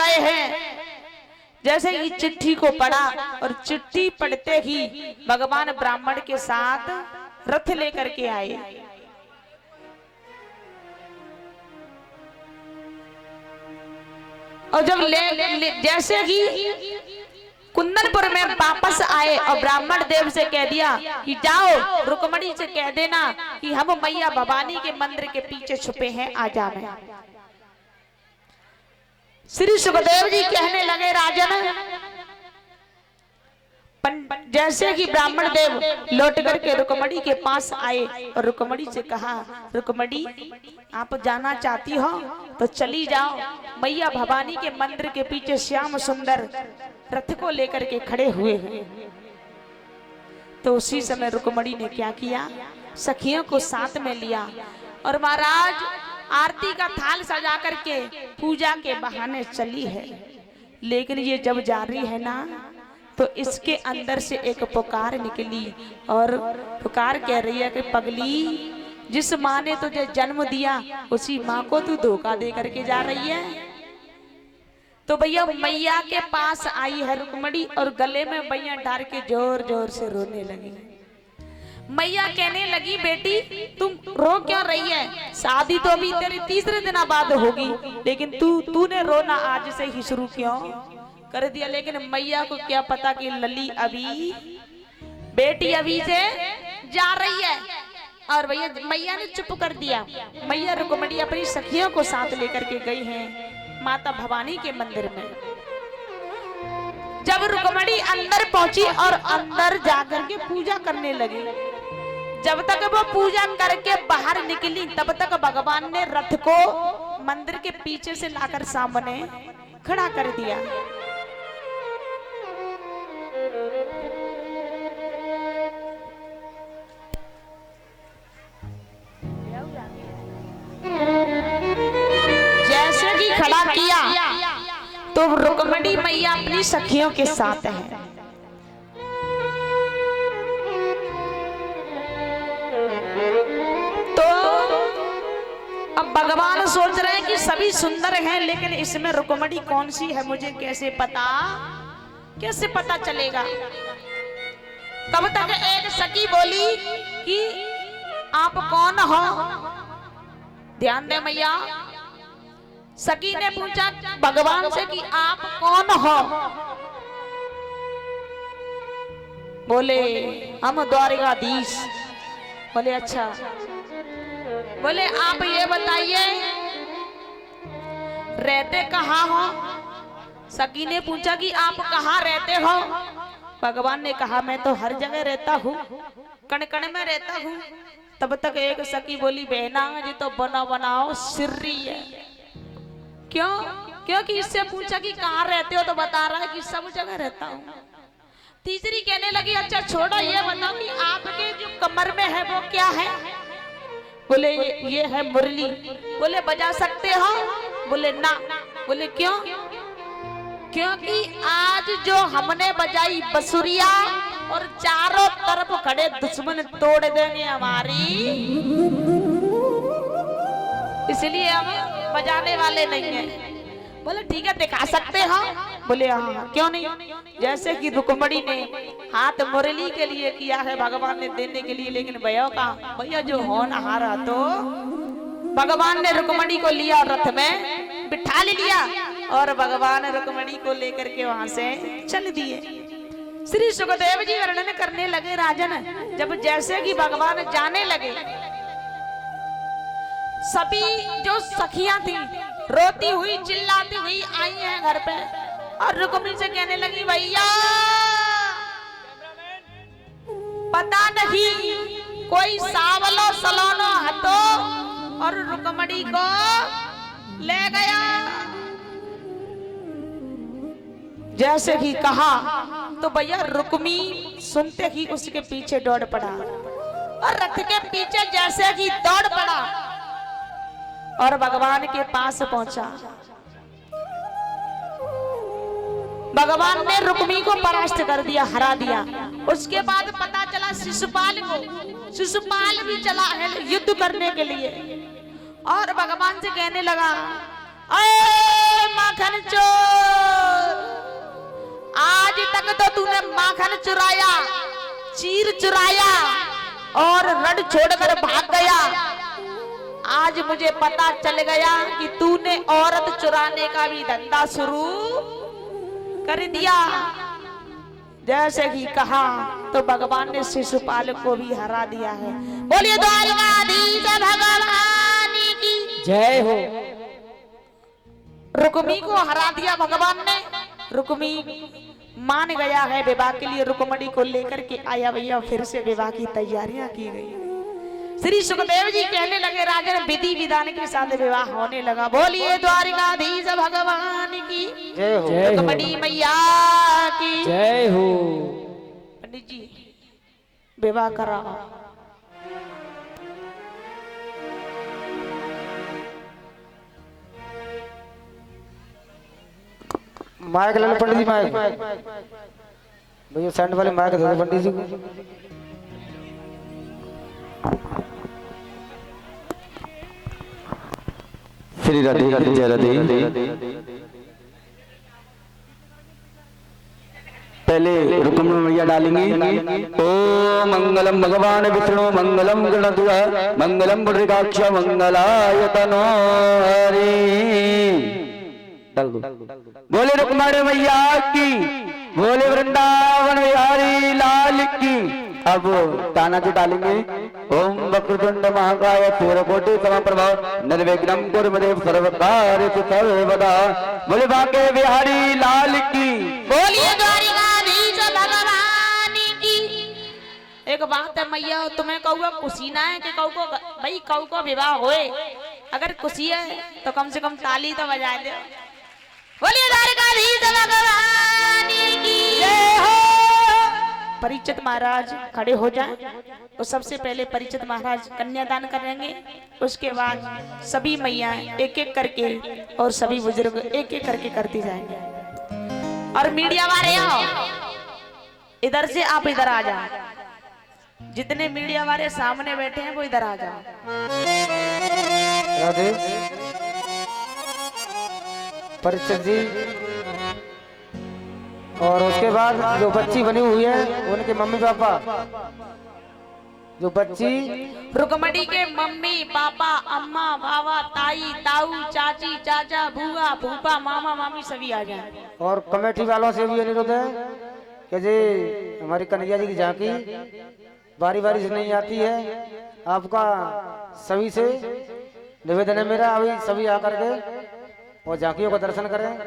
गए हैं। जैसे ही चिट्ठी को पढ़ा और चिट्ठी पढ़ते ही भगवान ब्राह्मण के साथ रथ लेकर के आए। और जब जैसे ही कुंदनपुर में वापस आए और ब्राह्मण देव से कह दिया कि जाओ रुक्मणी से कह देना कि हम मैया भवानी के मंदिर के पीछे छुपे हैं, आ जाना। श्री सुखदेव जी कहने लगे राजन, जैसे कि ब्राह्मण देव लौट करके रुक्मणी के पास आए और रुक्मणी से कहा, रुक्मणी आप जाना चाहती हो तो चली जाओ, मैया भवानी के मंदिर के पीछे श्याम सुंदर रथ को लेकर के खड़े हुए हैं। तो उसी समय रुक्मणी ने क्या किया, सखियों को साथ में लिया और महाराज आरती का थाल सजा करके पूजा के बहाने चली है। लेकिन ये जब जा रही है ना तो इसके अंदर से एक पुकार निकली और पुकार कह रही है कि पगली, जिस माँ ने तुझे जन्म दिया उसी माँ को तू धोखा दे करके जा रही है। तो भैया मैया के पास आई है रुक्मणी और गले में भैया डाल के जोर जोर से रोने लगी। मैया कहने लगी, बेटी तुम रो क्यों रही है, शादी तो अभी तेरी तीसरे दिन बाद होगी, लेकिन तूने रोना आज से ही शुरू क्यों कर दिया। लेकिन मैया को क्या पता कि लली अभी बेटी अभी से जा रही है। और भैया मैया ने चुप कर दिया। मैया रुक्मणी अपनी सखियों को साथ लेकर के गई हैं माता भवानी के मंदिर में। जब रुक्मणी अंदर पहुंची और अंदर जाकर के पूजा करने लगी, जब तक वो पूजा करके बाहर निकली तब तक भगवान ने रथ को मंदिर के पीछे से लाकर सामने खड़ा कर दिया। जैसे कि खड़ा किया तो रुक्मणी मैया अपनी सखियों के साथ है। तो अब भगवान सोच रहे हैं कि सभी सुंदर हैं, लेकिन इसमें रुक्मणी कौन सी है मुझे कैसे पता चलेगा। तब तक एक सखी बोली कि आप कौन हो। ध्यान दे मैया, सखी ने पूछा भगवान से कि आप कौन हो। बोले हम द्वारिकाधीश। बोले अच्छा। बोले आप ये बताइए रहते कहाँ हो। सखी ने पूछा कि आप कहाँ रहते हो। भगवान ने कहा मैं तो हर जगह रहता हूँ, कण कण में रहता हूँ। तब तक एक सखी बोली बहना जी तो बना बनाओ सिर्री है। क्यों? क्योंकि इससे पूछा कि कहाँ रहते हो तो बता रहा है कि सब जगह रहता हूँ। तीसरी कहने लगी अच्छा छोड़ो ये बताओ कि आपके जो कमर में है वो क्या है। बोले ये है मुरली। बोले बजा सकते हो। बोले ना। बोले क्यों? क्योंकि आज जो हमने बजाई बसुरिया और चारों तरफ खड़े दुश्मन तोड़ देंगे हमारी, इसलिए हम बजाने वाले नहीं हैं। बोले ठीक है दिखा सकते हो। बोले हाँ क्यों नहीं। जैसे कि रुक्मणी ने हाथ मुरली के लिए किया है भगवान ने देने के लिए, लेकिन भैया जो होनहारा तो भगवान ने रुक्मणी को लिया और रथ में बिठा लिया और भगवान रुक्मणी को लेकर के वहां से चल दिए। श्री सुखदेव जी वर्णन करने लगे राजन, जब जैसे कि भगवान जाने लगे सभी जो सखियां थी रोती हुई चिल्लाती हुई आई हैं घर पे और रुक्मणी से कहने लगी भैया पता नहीं कोई सावलो सलोनो हतो और रुक्मणी को ले गया। जैसे ही कहा तो भैया रुक्मी सुनते ही उसके पीछे दौड़ पड़ा और रथ के पीछे जैसे ही दौड़ पड़ा और भगवान के पास पहुंचा। भगवान ने रुक्मी को परास्त कर दिया, हरा दिया। उसके बाद पता चला शिशुपाल को, शिशुपाल भी चला है युद्ध करने के लिए और भगवान से कहने लगा अरे माखन चोर तो तूने माखन चुराया, चीर चुराया और रण छोड़कर भाग गया। आज मुझे पता चल गया कि तूने औरत चुराने का भी धंधा शुरू कर दिया। जैसे ही कहा तो भगवान ने शिशुपाल को भी हरा दिया है। बोलिए द्वारकाधीश भगवान की जय हो। रुक्मी को हरा दिया भगवान ने। रुक्मी मान गया है विवाह के लिए, रुक्मणी को लेकर के आया भैया। फिर से विवाह की तैयारियां की गई। श्री सुखदेव जी कहने लगे राजन विधि विधान के साथ विवाह होने लगा। बोलिए द्वारकाधीश भगवान की जय हो। रुक्मणी मैया की जय हो। पंडित जी विवाह करा। माइक ले लो पंडित जी, माइक भैया सेंड वाले माइक दे दो पंडित जी को। श्री राधे जय राधे। पहले रुक्मणी मैया डालेंगे। ओ मंगलम भगवान विष्णु मंगलम गणध्वज मंगलम पुंडरीकाक्ष मंगलाय तनो हरि। बोले रुक्मणी मैया की, बोले वृंदावन बिहारी लाल की। अब ताना जो डालेंगे। ओम वक्रतुंड महाकाय सूर्यकोटि समप्रभा निर्विघ्नं कुरु मे देव सर्वकार्येषु सर्वदा। बोले बांके बिहारी लाल की। बोलिए द्वारकाधीश भगवान की। एक बात है मैया, तुम्हें कहूँगा खुशी ना है कि कहू को भाई कहू को विवाह होए। अगर खुशी है तो कम से कम ताली तो बजा दो। बोलिए द्वारकाधीश भगवान की जय हो। परीक्षित महाराज खड़े हो जाएं। तो सबसे पहले परीक्षित महाराज कन्यादान करेंगे। उसके बाद सभी मैयाएं एक एक करके और सभी बुजुर्ग एक एक करके करती जाएंगे। और मीडिया वाले आओ इधर से, आप इधर आ जाओ। जितने मीडिया वाले सामने बैठे हैं वो इधर आ जाओ। राधे परीक्षित जी और उसके बाद जो बच्ची बनी हुई है उनके मम्मी पापा, जो बच्ची रुक्मणी के मम्मी पापा अम्मा बाबा ताई ताऊ चाची चाचा बुआ फूफा मामा मामी सभी आ जाए। और कमेटी वालों से भी अनुरोध है कि जी हमारी कन्हैया जी की झांकी बारी बारी से नहीं आती है। आपका सभी से निवेदन है मेरा, अभी सभी आकर के और झांकियों का दर्शन करें।